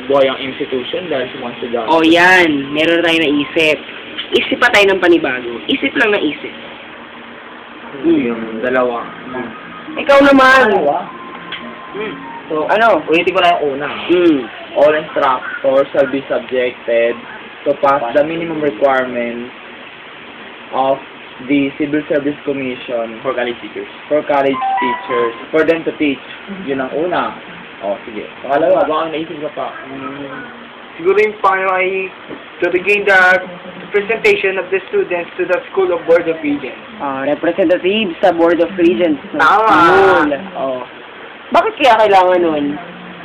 buhay ang institution dahil sa mga estudyante. O yan, meron tayo naisip. Isip pa tayo ng panibago. Isip lang na isip. Yung dalawa. Ikaw naman. So, Ano? ulitin ko na yung una. All instructors shall be subjected to pass the minimum requirements of the Civil Service Commission For college teachers. for college teachers, for them to teach. Yun ang una. O, sige. Pangalawa, baka naisip ka pa. Siguro yung pangalawa ay to regain the presentation of the students to the School of Board of Regents. Representative sa Board of Regents. Tama. Yun. Oh. Bakit kaya kailangan nun?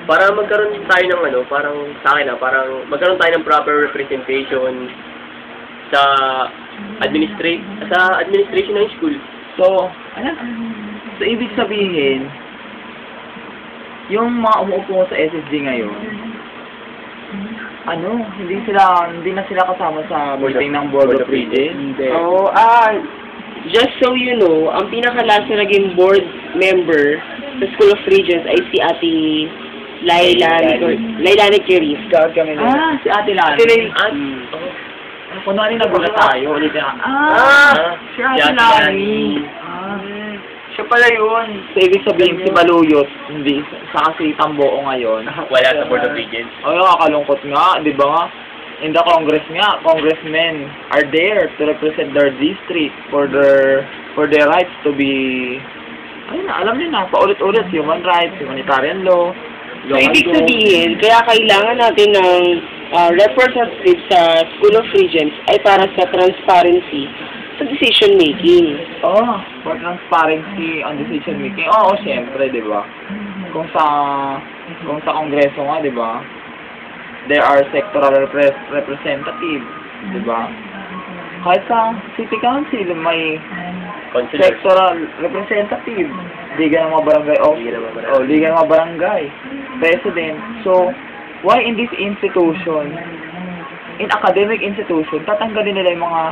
Para magkaroon tayo ng ano, parang sa akin parang magkaroon tayo ng proper representation sa administration ng school. So, ano? So, ibig sabihin, yung mga umuupo sa SSG ngayon, hindi na sila kasama sa meeting ng Board of Regents. Hindi. Oh, just so you know, ang pinaka-last na naging board member sa School of Regents ay si Ate Lailani Curie. Scout kami na. Si Ate Lani. Kunwari nagulat tayo, ulit na, si Ate Lani. Siya pala yun. So, ibig sabihin, si Baluyot, hindi, sa kasi Tamboo ngayon. Wala sa Board of Regents. Ay, nakakalungkot nga, di ba nga? In the Congress nga, congressmen are there to represent their district for their rights to be, ayun na, alam niyo na, paulit-ulit, human rights, humanitarian law. So, ibig sabihin, kaya kailangan natin ng representative sa School of Regents ay para sa transparency sa decision making. For transparency on decision making. Oo, syempre, di ba? Kung sa Kongreso nga, di ba? There are sectoral representative, di ba? Kahit sa City Council, may sectoral representative. Liga ng mga barangay Liga ng mga barangay. President. So, why in this institution, in academic institution, tatanggalin nila yung mga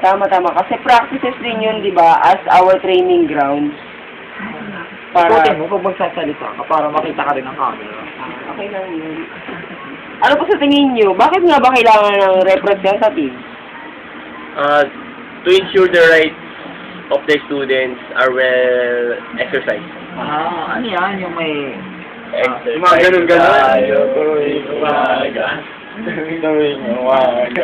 Tama. Kasi practices din yun, di ba, as our training grounds. ikutin mo pag magsasalita ka para makita ka rin ng camera. Okay lang yun. Ano po sa tingin nyo? Bakit nga ba kailangan ng representative? To ensure the rights of the students are well exercised. Ano yan? Yung may Mga ganun-ganun. Tayo, tuwing umaga. Tuwing umaga.